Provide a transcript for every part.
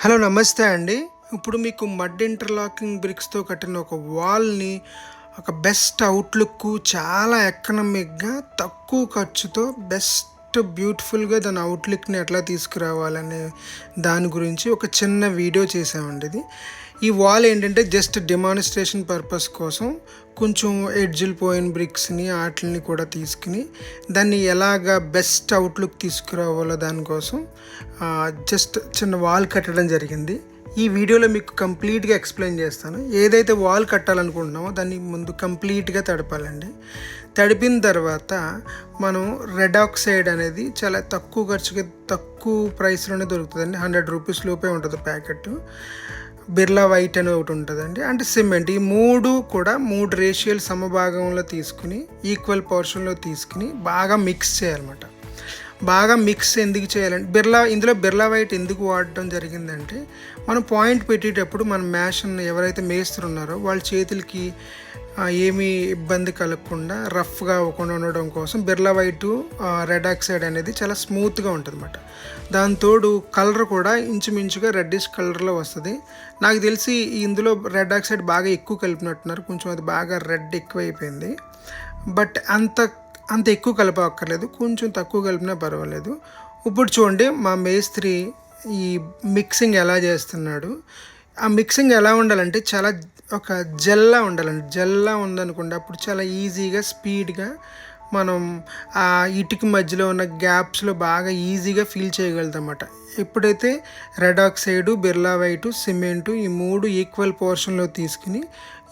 Hello నమస్తే అండి. ఇప్పుడు మీకు మడ్ ఇంటర్లాకింగ్ బ్రిక్స్‌తో కట్టిన ఒక వాల్‌ని ఒక బెస్ట్ అవుట్‌లుక్కు చాలా ఎకనామిక్‌గా తక్కువ ఖర్చుతో బ్యూటిఫుల్‌గా దాని అవుట్‌లుక్‌ని ఎట్లా తీసుకురావాలనే దాని గురించి ఒక చిన్న వీడియో చేశామండి ఇది. ఈ వాల్ ఏంటంటే జస్ట్ డెమాన్‌స్ట్రేషన్ పర్పస్ కోసం కొంచెం ఎడ్జ్‌లు పోయిన బ్రిక్స్‌ని ఆటిల్ని కూడా తీసుకొని దాన్ని ఎలాగా బెస్ట్ అవుట్‌లుక్ తీసుకురావాలో దానికోసం జస్ట్ చిన్న వాల్ కట్టడం జరిగింది. ఈ వీడియోలో మీకు కంప్లీట్‌గా ఎక్స్‌ప్లెయిన్ చేస్తాను. ఏదైతే వాల్ కట్టాలనుకుంటున్నామో దాన్ని ముందు కంప్లీట్‌గా తడపాలండి. తడిపిన తర్వాత మనం రెడ్ ఆక్సైడ్ అనేది చాలా తక్కువ ఖర్చుకి తక్కువ ప్రైస్‌లోనే దొరుకుతుందండి. ₹100 లోపే ఉంటుంది ప్యాకెట్టు. బిర్లా వైట్ అని ఒకటి ఉంటుందండి. అంటే సిమెంట్. ఈ 3 కూడా 3 రేషియోలు సమభాగంలో తీసుకుని ఈక్వల్ పోర్షన్‌లో తీసుకుని బాగా మిక్స్ చేయాలన్నమాట. బాగా మిక్స్ ఎందుకు చేయాలంటే ఇందులో బిర్లా వైట్ ఎందుకు వాడటం జరిగిందంటే మనం పాయింట్ పెట్టేటప్పుడు మన మ్యాషన్ ఎవరైతే మేస్త్రి ఉన్నారో వాళ్ళ చేతులకి ఏమీ ఇబ్బంది కలగకుండా రఫ్గా అవ్వకుండా ఉండడం కోసం బిర్లా వైటు రెడ్ ఆక్సైడ్ అనేది చాలా స్మూత్గా ఉంటుంది అన్నమాట. దాంతోడు కలర్ కూడా ఇంచుమించుగా రెడ్డిష్ కలర్లో వస్తుంది. నాకు తెలిసి ఇందులో రెడ్ ఆక్సైడ్ బాగా ఎక్కువ కలిపినట్టున్నారు. కొంచెం అది బాగా రెడ్ ఎక్కువైపోయింది. బట్ అంత ఎక్కువ కలపక్కర్లేదు, కొంచెం తక్కువ కలిపినా పర్వాలేదు. ఇప్పుడు చూడండి మా మేస్త్రి ఈ మిక్సింగ్ ఎలా చేస్తున్నాడు. ఆ మిక్సింగ్ ఎలా ఉండాలంటే చాలా ఒక జెల్లా ఉండాలండి. జెల్లా ఉందనుకోండి అప్పుడు చాలా ఈజీగా స్పీడ్గా మనం ఆ ఇటుక మధ్యలో ఉన్న గ్యాప్స్లో బాగా ఈజీగా ఫీల్ చేయగలుగుతాం అన్నమాట. ఎప్పుడైతే red oxide, Birla white, cement ఈ 3 ఈక్వల్ పోర్షన్లో తీసుకుని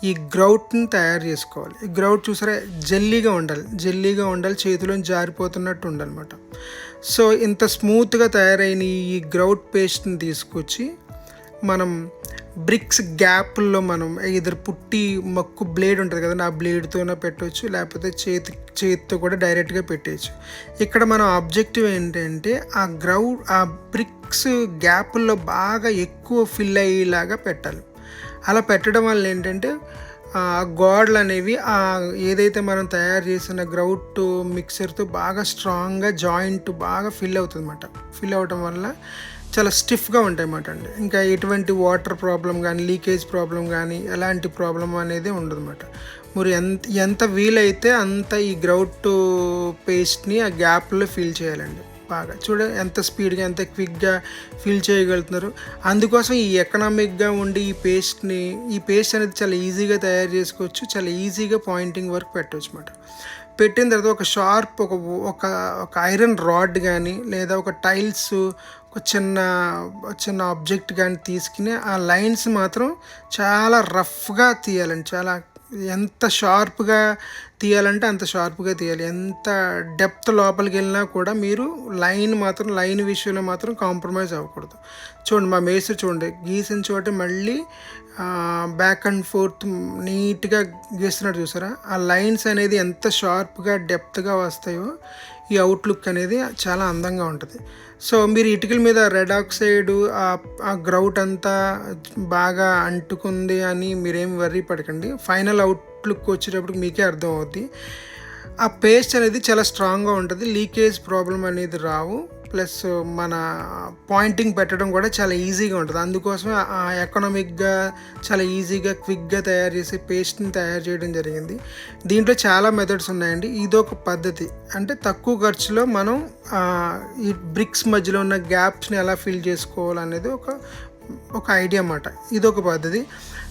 ఈ గ్రౌట్ని తయారు చేసుకోవాలి. ఈ గ్రౌట్ చూసారా జెల్లీగా ఉండాలి, చేతిలో జారిపోతున్నట్టు ఉండాలన్నమాట. సో ఇంత స్మూత్గా తయారైన ఈ గ్రౌట్ పేస్ట్ని తీసుకొచ్చి మనం బ్రిక్స్ గ్యాప్ల్లో మనం ఇద్దరు పుట్టి మక్కు బ్లేడ్ ఉంటుంది కదండి, ఆ బ్లేడ్తోనే పెట్టవచ్చు, లేకపోతే చేతితో కూడా డైరెక్ట్గా పెట్టేయచ్చు. ఇక్కడ మన ఆబ్జెక్టివ్ ఏంటంటే ఆ బ్రిక్స్ గ్యాప్ల్లో బాగా ఎక్కువ ఫిల్ అయ్యేలాగా పెట్టాలి. అలా పెట్టడం వల్ల ఏంటంటే గోడలు అనేవి ఏదైతే మనం తయారు చేసిన గ్రౌట్ మిక్సర్తో బాగా స్ట్రాంగ్గా జాయింట్ బాగా ఫిల్ అవుతుంది అన్నమాట. ఫిల్ అవ్వడం వల్ల చాలా స్టిఫ్గా ఉంటాయి అన్నమాట అండి. ఇంకా ఎటువంటి వాటర్ ప్రాబ్లం కానీ, లీకేజ్ ప్రాబ్లం కానీ, ఎలాంటి ప్రాబ్లం అనేది ఉండదన్నమాట. మరి ఎంత వీలైతే అంత ఈ గ్రౌట్ పేస్ట్ని ఆ గ్యాప్లో ఫిల్ చేయాలండి. బాగా ఎంత స్పీడ్గా ఎంత క్విక్గా ఫిల్ చేయగలుగుతున్నారు. అందుకోసం ఈ ఎకనామిక్గా ఉండి ఈ పేస్ట్ అనేది చాలా ఈజీగా తయారు చేసుకోవచ్చు, చాలా ఈజీగా పాయింటింగ్ వర్క్ పెట్టవచ్చు అన్నమాట. పెట్టిన తర్వాత ఒక షార్ప్ ఒక ఐరన్ రాడ్ కానీ లేదా ఒక టైల్స్ ఒక చిన్న ఆబ్జెక్ట్ కానీ తీసుకుని ఆ లైన్స్ మాత్రం చాలా రఫ్గా తీయాలండి. ఎంత షార్ప్గా తీయాలంటే అంత షార్ప్గా తీయాలి. ఎంత డెప్త్ లోపలికి వెళ్ళినా కూడా మీరు లైన్ విషయంలో మాత్రం కాంప్రమైజ్ అవ్వకూడదు. చూడండి మా మేస్త్రి చూడండి గీసిన చోట మళ్ళీ బ్యాక్ అండ్ ఫోర్త్ నీట్గా గీస్తున్నాడు చూసారా. ఆ లైన్స్ అనేది ఎంత షార్ప్గా డెప్త్గా వస్తాయో ఈ అవుట్లుక్ అనేది చాలా అందంగా ఉంటుంది. సో మీరు ఇటుకల మీద రెడ్ ఆక్సైడ్ ఆ గ్రౌట్ అంతా బాగా అంటుకుంది అని మీరేం వర్రీ పడకండి. ఫైనల్ అవుట్లుక్ వచ్చేటప్పుడు మీకే అర్థం అవుద్ది. ఆ పేస్ట్ అనేది చాలా స్ట్రాంగ్గా ఉంటుంది, లీకేజ్ ప్రాబ్లం అనేది రావు. ప్లస్ మన పాయింటింగ్ పెట్టడం కూడా చాలా ఈజీగా ఉంటుంది. అందుకోసమే ఎకనామిక్గా చాలా ఈజీగా క్విక్గా తయారు చేసే పేస్ట్ని తయారు చేయడం జరిగింది. దీంట్లో చాలా మెథడ్స్ ఉన్నాయండి. ఇదొక పద్ధతి, అంటే తక్కువ ఖర్చులో మనం ఈ బ్రిక్స్ మధ్యలో ఉన్న గ్యాప్స్ని ఎలా ఫిల్ చేసుకోవాలనేది ఒక ఐడియా అన్నమాట. ఇదొక పద్ధతి.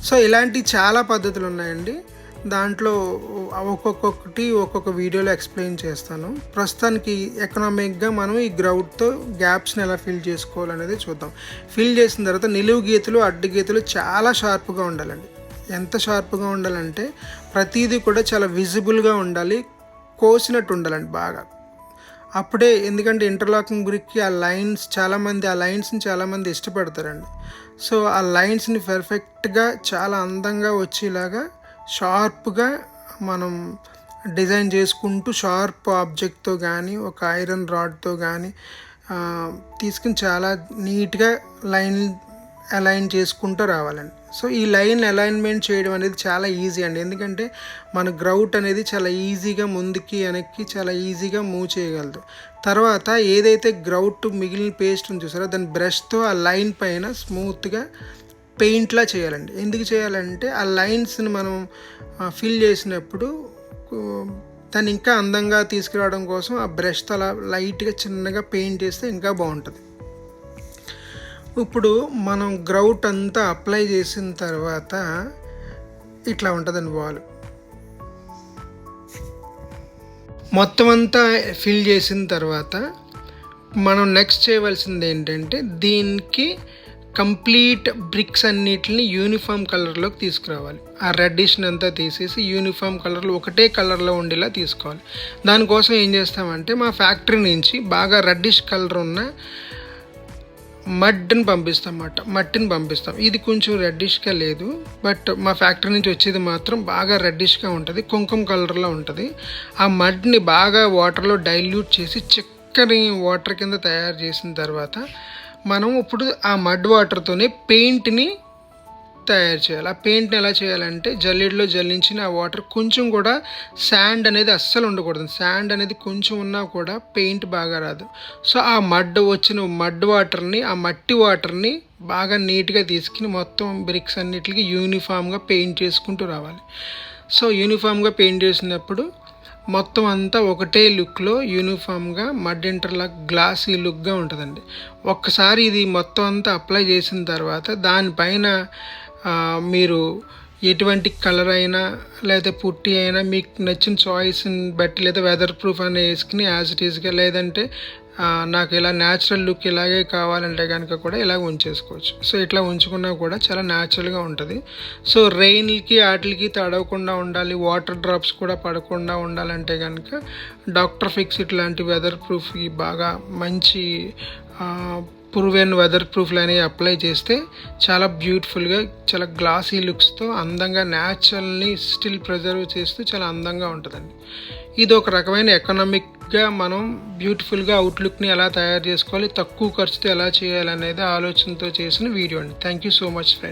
సో ఇలాంటి చాలా పద్ధతులు ఉన్నాయండి. దాంట్లో ఒక్కొక్క వీడియోలో ఎక్స్ప్లెయిన్ చేస్తాను. ప్రస్తుతానికి ఎకనామిక్గా మనం ఈ గ్రౌట్తో గ్యాప్స్ని ఎలా ఫిల్ చేసుకోవాలనేది చూద్దాం. ఫిల్ చేసిన తర్వాత నిలువు గీతలు, అడ్డు గీతలు చాలా షార్ప్గా ఉండాలండి. ఎంత షార్ప్గా ఉండాలంటే ప్రతిదీ కూడా చాలా విజిబుల్గా ఉండాలి, కోసినట్టు ఉండాలండి బాగా. అప్పుడే, ఎందుకంటే ఇంటర్లాకింగ్ బ్రిక్కి ఆ లైన్స్ని చాలామంది ఇష్టపడతారండి. సో ఆ లైన్స్ని పర్ఫెక్ట్గా చాలా అందంగా వచ్చేలాగా షార్ప్గా మనం డిజైన్ చేసుకుంటూ షార్ప్ ఆబ్జెక్ట్తో కానీ ఒక ఐరన్ రాడ్తో కానీ తీసుకుని చాలా నీట్గా లైన్ అలైన్ చేసుకుంటూ రావాలండి. సో ఈ లైన్ అలైన్మెంట్ చేయడం అనేది చాలా ఈజీ అండి, ఎందుకంటే మన గ్రౌట్ అనేది చాలా ఈజీగా ముందుకి వెనక్కి చాలా ఈజీగా మూవ్ చేయగలదు. తర్వాత ఏదైతే గ్రౌట్ మిగిలిన పేస్ట్ ఉంది చూసారో దాని బ్రష్తో ఆ లైన్ పైన స్మూత్గా పెయింట్లా చేయాలండి. ఎందుకు చేయాలంటే ఆ లైన్స్ని మనం ఫిల్ చేసినప్పుడు దాన్ని ఇంకా అందంగా తీసుకురావడం కోసం ఆ బ్రష్తో అలా లైట్గా చిన్నగా పెయింట్ చేస్తే ఇంకా బాగుంటుంది. ఇప్పుడు మనం గ్రౌట్ అంతా అప్లై చేసిన తర్వాత ఇట్లా ఉంటుందండి వాల్. మొత్తం అంతా ఫిల్ చేసిన తర్వాత మనం నెక్స్ట్ చేయవలసింది ఏంటంటే దీనికి కంప్లీట్ బ్రిక్స్ అన్నిటిని యూనిఫామ్ కలర్లోకి తీసుకురావాలి. ఆ రెడ్డిష్ని అంతా తీసేసి యూనిఫామ్ కలర్లో ఒకటే కలర్లో ఉండేలా తీసుకోవాలి. దానికోసం ఏం చేస్తామంటే మా ఫ్యాక్టరీ నుంచి బాగా రెడ్డిష్ కలర్ ఉన్న మట్టిని పంపిస్తాం. ఇది కొంచెం రెడ్డిష్గా లేదు, బట్ మా ఫ్యాక్టరీ నుంచి వచ్చేది మాత్రం బాగా రెడ్డిష్గా ఉంటుంది, కుంకుమ కలర్లో ఉంటుంది. ఆ మడ్ని బాగా వాటర్లో డైల్యూట్ చేసి చక్కని వాటర్ కింద తయారు చేసిన తర్వాత మనం ఇప్పుడు ఆ మడ్ వాటర్తోనే పెయింట్ని తయారు చేయాలి. ఆ పెయింట్ని ఎలా చేయాలంటే జల్లెడలో జల్లించిన ఆ వాటర్ కొంచెం కూడా శాండ్ అనేది అస్సలు ఉండకూడదు. శాండ్ అనేది కొంచెం ఉన్నా కూడా పెయింట్ బాగా రాదు. సో ఆ మడ్ వాటర్ని ఆ మట్టి వాటర్ని బాగా నీట్గా తీసుకుని మొత్తం బ్రిక్స్ అన్నిటికి యూనిఫామ్గా పెయింట్ చేసుకుంటూ రావాలి. సో యూనిఫామ్గా పెయింట్ చేసినప్పుడు మొత్తం అంతా ఒకటే లుక్లో యూనిఫామ్గా మడ్ ఇంటర్లాక్ గ్లాసీ లుక్గా ఉంటుందండి. ఒక్కసారి ఇది మొత్తం అంతా అప్లై చేసిన తర్వాత దానిపైన మీరు ఎటువంటి కలర్ అయినా లేదా పుట్టి అయినా మీకు నచ్చిన చాయిస్ని బట్టి లేదా వెదర్ ప్రూఫ్ అని వేసుకుని యాజ్ ఇట్ ఈస్గా, లేదంటే నాకు ఇలా న్యాచురల్ లుక్ ఇలాగే కావాలంటే కనుక కూడా ఇలాగ ఉంచేసుకోవచ్చు. సో ఇట్లా ఉంచుకున్నా కూడా చాలా న్యాచురల్గా ఉంటుంది. సో రెయిన్కి వాటికి తడవకుండా ఉండాలి, వాటర్ డ్రాప్స్ కూడా పడకుండా ఉండాలంటే కనుక డాక్టర్ ఫిక్స్ ఇట్లాంటి వెదర్ ప్రూఫ్కి బాగా మంచి ప్రూవెన్ వెదర్ ప్రూఫ్లు అనేవి అప్లై చేస్తే చాలా బ్యూటిఫుల్గా చాలా గ్లాసీ లుక్స్తో అందంగా న్యాచురల్ని స్టిల్ ప్రిజర్వ్ చేస్తూ చాలా అందంగా ఉంటుందండి. ఇది ఒక రకమైన ఎకనామిక్గా మనం బ్యూటిఫుల్గా అవుట్లుక్ని ఎలా తయారు చేసుకోవాలి, తక్కువ ఖర్చుతో ఎలా చేయాలనేది ఆలోచనతో చేసిన వీడియో అండి. Thank you so much friend.